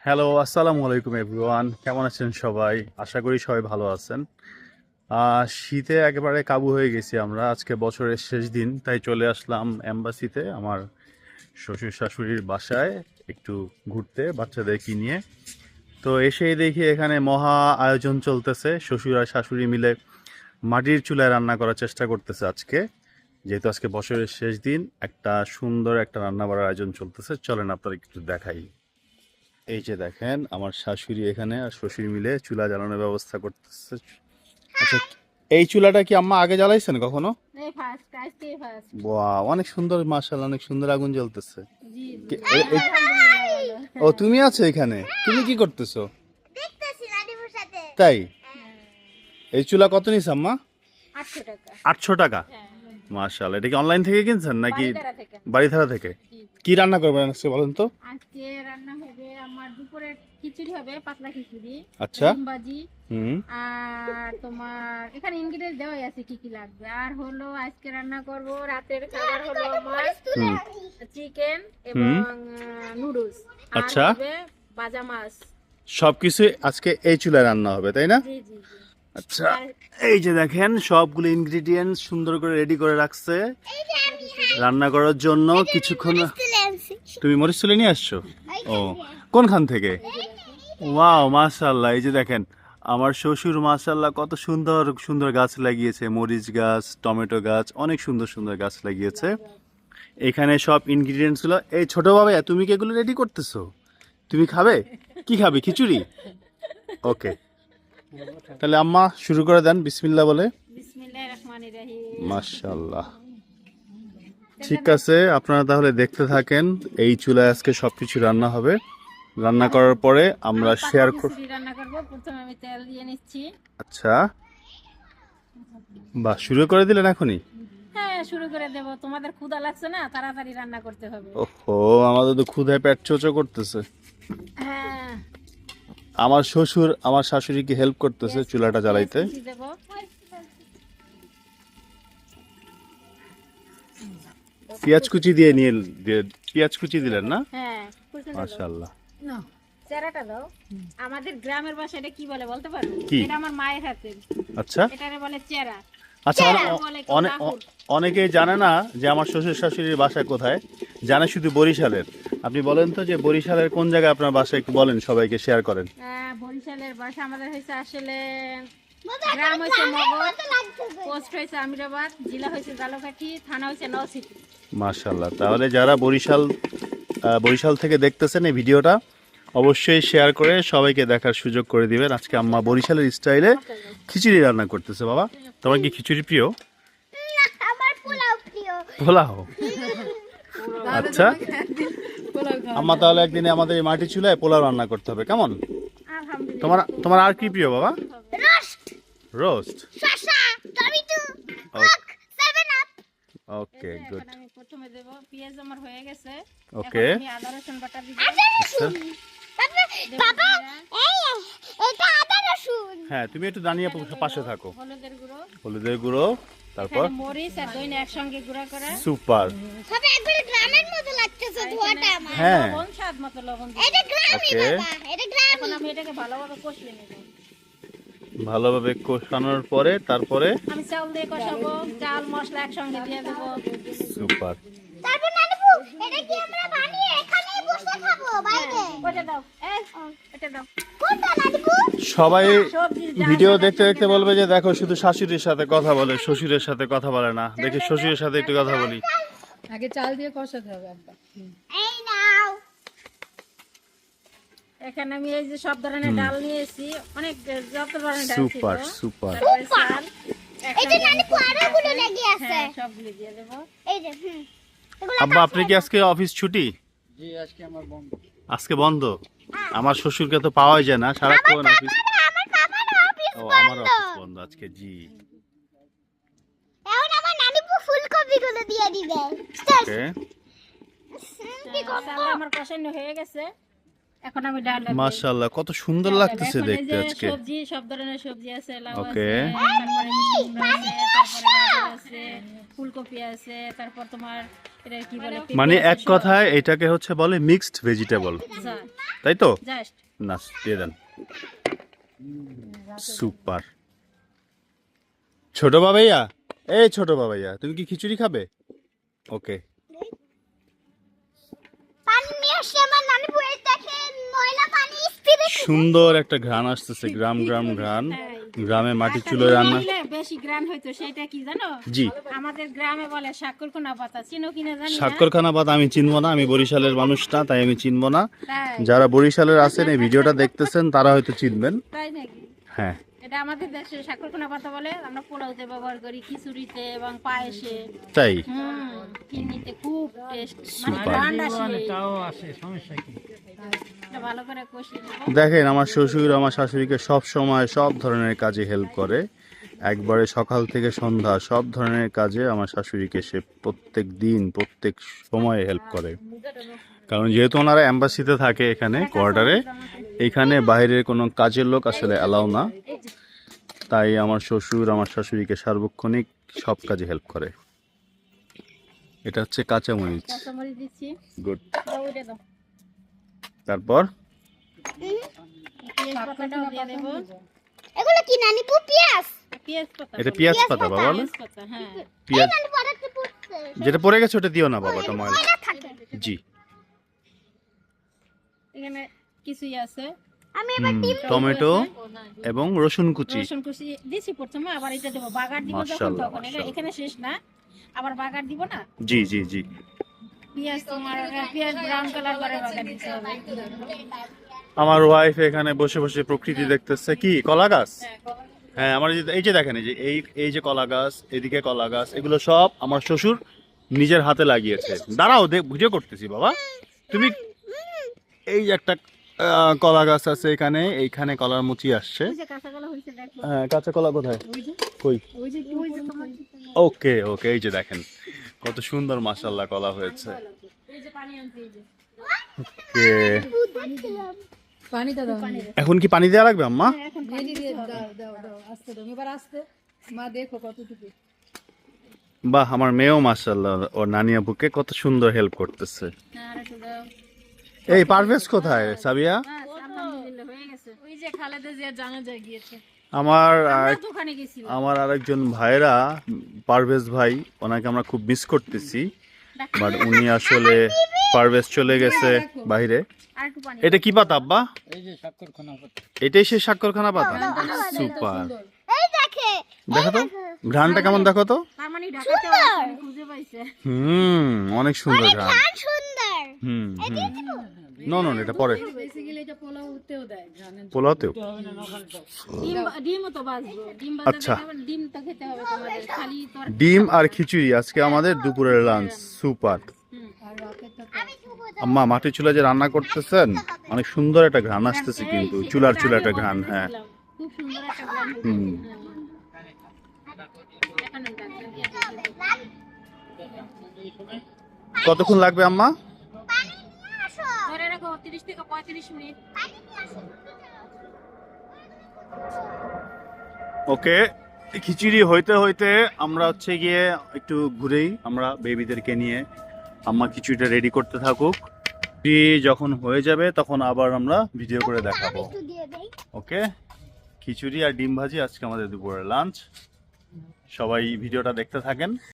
Hello, আসসালামু আলাইকুম everyone. কেমন আছেন সবাই? আশা করি সবাই ভালো আছেন। শীতে একেবারে কাবু হয়ে গেছি আমরা। আজকে বছরের শেষ দিন, তাই চলে আসলাম এম্বাসিতে আমার শ্বশুর শাশুড়ির বাসায় একটু ঘুরতে বাচ্চাদেরকে নিয়ে। তো এসেই দেখি এখানে মহা আয়োজন চলতেছে। শ্বশুর আর শাশুড়ি মিলে মাটির চুলায় রান্না করার চেষ্টা করতেছে আজকে। যেহেতু আজকে বছরের শেষ দিন, একটা সুন্দর একটা রান্না বাড়ার আয়োজন চলতেছে। চলেন আপনাদের একটু দেখাই। এই যে দেখেন আমার শাশুড়ি এখানে আর শ্বশুর মিলে চুলা জ্বালানোর ব্যবস্থা করতেছে। আচ্ছা, এই চুলাটা কি আম্মা আগে জ্বালাইছেন কখনো? এই ফার্স্ট আজকেই ফার্স্ট। বাহ, অনেক সুন্দর, মাশাআল্লাহ, অনেক সুন্দর আগুন জ্বলতেছে। জি জি ও, আলহামদুলিল্লাহ ভালো। তুমি আছো এখানে? তুমি কি করতেছো? দেখতেছি নানির সাথে। তাই? হ্যাঁ, এই চুলা কত নিস আম্মা? 800 টাকা। 800 টাকা? হ্যাঁ, মাশাআল্লাহ। এটা কি অনলাইন থেকে কিনছেন নাকি বাড়িধারা থেকে। বাড়িধারা থেকে? জি, কি রান্না করবেন আজকে বলেন তো? আজকে রান্না হবে আমার দুপুরের খিচুড়ি হবে, পাতলা খিচুড়ি, আচ্ছা। ডিম ভাজি, হুম। আর তোমার এখানে ইনগ্রেডিয়েন্টস দেওয়াই আছে কি কি লাগবে। আর হলো আজকে রান্না করব রাতের খাবার হলো আমার হুম। চিকেন এবং নুডলস। আর আচ্ছা। হবে ভাজা মাছ। সবকিছু আজকে এই চুলায় রান্না হবে, তাই না? জি জি জি। আচ্ছা, এই যে দেখেন সবগুলো ইনগ্রেডিয়েন্টস সুন্দর করে রেডি করে রাখছে রান্না করার জন্য। কিছুক্ষণ। তুমি মরিচ তুলে নিয়ে আসছো? ও, কোনখান থেকে? ওয়াও, মাশাআল্লাহ। এই যে দেখেন আমার শ্বশুর মাশাআল্লাহ কত সুন্দর সুন্দর গাছ লাগিয়েছে, মরিচ গাছ, টমেটো গাছ, অনেক সুন্দর সুন্দর গাছ লাগিয়েছে। এখানে সব ইনগ্রেডিয়েন্টস গুলো। এই ছোট বাবা, তুমি কি এগুলো রেডি করতেছো? তুমি খাবে? কি খাবে, খিচুড়ি? ওকে, তাহলে আম্মা শুরু করে দেন বিসমিল্লাহ বলে। বিসমিল্লাহির রহমানির রহিম। মাশাআল্লাহ। ঠিক আছে, আপনারা তাহলে দেখতে থাকেন। এই চুলায় আজকে সবকিছু রান্না হবে। রান্না করার পরে আমরা পাতলা শেয়ার করব। খিচুড়ি রান্না করব। প্রথমে আমি তেল দিয়ে নিচ্ছি। আচ্ছা, বাহ, শুরু করে দিলেন এখনই? হ্যাঁ, শুরু করে দেব। তোমাদের ক্ষুধা লাগছে না? তাড়াতাড়ি রান্না করতে হবে। ওহো, আমাদের তো ক্ষুধায় পেট চোচো করতেছে। হ্যাঁ, আমার শ্বশুর আমার শাশুড়িকে হেল্প করতেছে চুলাটা জ্বালাইতে। কুচি দেব। পেঁয়াজ কুচি দিয়ে নিয়ে পেঁয়াজ কুচি দিলেন না? হ্যাঁ, কুচি দেব। মাশাআল্লাহ। নাও, চেরাটা দাও। আমাদের গ্রামের ভাষায় এটা কি বলে বলতে পারো? কি? এটা আমার মায়ের হাতের। আচ্ছা এটারে বলে চেরা। আচ্ছা। বলে অনেকেই জানে না যে আমার শ্বশুর শাশুড়ির বাসা কোথায়, জানে শুধু বরিশালের। আপনি বলেন তো যে বরিশালের কোন জায়গায় আপনার বাসা, একটু বলেন, সবাইকে শেয়ার করেন। বরিশালের ভাষা আমাদের হয়েছে আসলে গ্রাম হয়েছে মগর, পোস্ট হয়েছে আমিরাবাদ, জেলা হয়েছে ঝালকাঠি, থানা হয়েছে নলছিটি। মাশাআল্লাহ। তাহলে যারা বরিশাল থেকে দেখতেছেন এই ভিডিওটা, অবশ্যই শেয়ার করে সবাইকে দেখার সুযোগ করে দিবেন। আজকে আম্মা বরিশালের স্টাইলে খিচুড়ি রান্না করতেছে। বাবা, তোমার কি খিচুড়ি প্রিয়? আমার পোলাও প্রিয়। পোলাও? আচ্ছা আম্মা, তাহলে একদিনে আমাদের এই মাটি চুলায় পোলাও রান্না করতে হবে, কেমন? আলহামদুলিল্লাহ। তোমার তোমার আর কি প্রিয় বাবা? Roast, roast? শসা, টমেটো, কোক, 7 আপ। ওকে, গুড। এখন আমি প্রথমে দেব। পেঁয়াজ আমার হয়ে গেছে। ওকে। এখন আমি আদা রসুন বাটা দিব। আদা রসুন। বাবা, এই এটা আদা রসুন। হ্যাঁ, তুমি একটু দাঁড়িয়ে পাশে থাকো। হলুদের গুঁড়ো, হলুদের গুঁড়ো, তারপর এখানে মরিচ আর দই একসঙ্গে গুঁড়া করা। সুপার। সব একবারে গ্রামের মতো লাগতেছে ধোয়াটা আমার। হ্যাঁ। লবণ, স্বাদ মতো লবণ দিব। এটা গ্রামই ওকে। বাবা, এটা গ্রামই। এখন আমি এটাকে ভালোভাবে কষিয়ে নেব। ভালোভাবে কষানোর পরে তারপরে আমি চাল দিয়ে কষাবো, চাল মশলা একসঙ্গে দিয়ে দেবো। সুপার। তারপর নানবু, এটা কি আমরা বানিয়ে এখানেই বসে খাবো বাইরে? ওটা দাও, এটা দাও। কোনটা নানবু? সবাই সবজি যা ভিডিও যা দেখতে একসঙ্গে দেখতে বলবে যে দেখো শুধু শাশুড়ির সাথে কথা বলে, শ্বশুরের সাথে কথা বলে না। দেখি শ্বশুরের সাথে একটু কথা বলি। আগে চাল দিয়ে কষাতে হবে আব্বা। এই নাও। এখানে আমি এই যে সব ধরনের ডাল নিয়েছি, অনেক যত ধরনের ডাল ছিল। Super super. তারপরে চাল এই যে নানবু আরো গুলো লেগে আছে। হ্যাঁ, সবগুলো দিয়ে দেবো। এই যে এগুলো আব্বা, আপনি কি আজকে অফিস ছুটি? আজকে বন্ধ? আমার শ্বশুরকে তো পাওয়াই যায় না, সারাক্ষণ অফিস। আমার বাবার অফিস ও, আমার বন্ধ। অফিস বন্ধ আজকে, জি। এখন আমার নানবু ফুলকপি গুলো দিয়ে দিবে। ওকে। কি করব? চাল আমার কষানো হয়ে গেছে। এখন আমি ডাল মাশাআল্লাহ, কত সুন্দর লাগতেছে দেখতে আজকে। সবজি, সব ধরনের সবজি আছে, লাউ আছে, ওকে। তারপরে মিষ্টি কুমড়া আছে, তারপরে গাজর আছে, ফুলকপি আছে, তারপর তোমার এটা কি বলে মানে এক কথায় এটাকে হচ্ছে বলে মিক্সড ভেজিটেবল, তাই তো? জাস্ট না, দিয়ে দেন। সুপার। ছোট বাবাইয়া, এই ছোট বাবাইয়া, তুমি কি খিচুড়ি খাবে? ওকে। পানি নিয়ে আসছে আমার নানি বয়ে দেখে ময়লা পানি স্পিডে সুন্দর একটা ঘ্রাণ আসতেছে, গ্রাম ঘ্রাণ। গ্রামে মাটির চুলোয় রান্না। বেশি গ্রান হইতো সেটা কি জানো? জি। আমাদের গ্রামে বলে শাকরকোনা পাতা, চিনো কিনা জানি না। স্বাক্ষরখানা পাতা আমি চিনবো না, আমি বরিশালের মানুষ না, তাই আমি চিনবো না। তাই যারা বরিশালের আছেন এই ভিডিওটা দেখতেছেন তারা হয়তো চিনবেন। তাই নাকি? হ্যাঁ, এটা আমাদের দেশে শাকরকোনা পাতা বলে, আমরা পোলাওতে ব্যবহার করি, খিচুড়িতে এবং পায়েসে। তাই কিনিতে খুব টেস্ট, মানে সুপার। গ্রান্ড আসে। এটা ভালো করে কষিয়ে নেব। দেখেন আমার শ্বশুর আমার শাশুড়িকে সব সময় সব ধরনের কাজে হেল্প করে, একবারে সকাল থেকে সন্ধ্যা সব ধরনের কাজে আমার শাশুড়িকে সে প্রত্যেক দিন প্রত্যেক সময় হেল্প করে। কারণ যেহেতু ওনারা এম্বাসিতে থাকে এখানে কোয়ার্টারে, এখানে বাইরের কোনো কাজের লোক আসলে অ্যালাউ না, তাই আমার শ্বশুর আমার শাশুড়িকে সার্বক্ষণিক সব কাজে হেল্প করে। এটা হচ্ছে কাঁচামরিচ। কাঁচামরিচ দিচ্ছি, গুড। দাও ওইটা দাও। তারপর পেঁয়াজ পাতাটাও দিয়ে দেবো। এগুলো কি নানি পেঁয়াজ পেঁয়াজ পাতা এটা বলে। পেঁয়াজ পাতা বাবা বলে? পেঁয়াজ পাতা, হ্যাঁ। পেঁয়াজ নানি পড়াতে পড়ছে যেটা পড়ে গেছে ওটা দিও না বাবা, ওটা ময়লা। জি। এখানে কিছুই আছে, আমি এবার ডিম টমেটো এবং রসুন কুচি। রসুন কুচি দিছি প্রথমে, আবার এটা দেবো বাগার দিব যখন, মাশাআল্লাহ, তখন এটা মাশাআল্লাহ। এখানে শেষ না, আবার বাগার দিব না। জি জি জি। পেঁয়াজ তোমার পেঁয়াজ ব্রাউন কালার করে বাগার দিতে হবে। আমার ওয়াইফ এখানে বসে বসে প্রকৃতি দেখতেছে। কি কলা গাছ? হ্যাঁ, আমার এই যে দেখেন, এই যে কলা গাছ, এদিকে কলা গাছ, এগুলো সব আমার শ্বশুর নিজের হাতে লাগিয়েছে। দাঁড়াও, বুঝে করতেছি বাবা। তুমি এই যে একটা কলা গাছ আছে এখানে, এইখানে কলার মুচি আসছে। ওই যে কাঁচা কলা হয়েছে দেখো, হ্যাঁ, কাঁচা কলা কোথায়? কই? ওই যে তোমার ওকে ওকে, এই যে দেখেন কত সুন্দর মাশাআল্লাহ কলা হয়েছে। এই যে পানি আনছে, এই যে ওকে, পানি দাও, এখন কি পানি দেওয়া লাগবে আম্মা? এখন পানি দিয়ে দাও, আস্তে দাও, এবার আস্তে, মা দেখো কতটুকু। বাহ, আমার মেয়েও মাশাআল্লাহ ওর নানি আব্বুকে কত সুন্দর হেল্প করতেছে। আর একটু দাও। এই পারভেজ কোথায় সাবিয়া? আলহামদুলিল্লাহ হয়ে গেছে। ওই যে খালেদা জিয়া জানাজা গিয়েছে, আমার আমরা তো ওখানে গেছিলাম। আমার আরেকজন ভাইরা, পারভেজ ভাই, ওনাকে আমরা খুব মিস করতেছি, বাট উনি আসলে পারভেজ চলে গেছে বাইরে। আর একটু পানি এটা কি পাতা আব্বা? এটাই সেই স্বাক্ষরখানা পাতা। সুপার। এই দেখে দেখো তো ঘ্রাণটা কেমন, দেখো তো। তার মানে ঢাকাতে আছে, খুঁজে পাইছে। অনেক সুন্দর ঘ্রাণ। আর সুন্দর নো নো, এটা পরে বেসিক্যালি এটা পোলাওতেও দেয়, জানেন? পোলাওতেও। ডিমও তো ভাজবো, ডিম আচ্ছা। ভাজা ডিম তো খেতে হবে তোমাদের, খালি তোর ডিম আর খিচুড়ি আজকে আমাদের দুপুরের লাঞ্চ। সুপার। আম্মা মাটির চুলা যে রান্না করতেছেন, অনেক সুন্দর একটা ঘ্রাণ আসতেছে, কিন্তু চুলার একটা ঘ্রাণ। হ্যাঁ, খুব সুন্দর একটা গ্রাম। হুম। কতক্ষণ লাগবে আম্মা? ধরে রাখো 30 থেকে 35 মিনিট। ওকে, খিচুড়ি হইতে হইতে আমরা হচ্ছে গিয়ে একটু ঘুরেই, আমরা বেবিদেরকে নিয়ে। আম্মা খিচুড়িটা রেডি করতে থাকুক, যখন হয়ে যাবে তখন আবার আমরা ভিডিও করে দেখাবো। একটু দিয়ে দেই ওকে, খিচুড়ি আর ডিম ভাজি আজকে আমাদের দুপুরের লাঞ্চ। সবাই ভিডিওটা দেখতে থাকেন।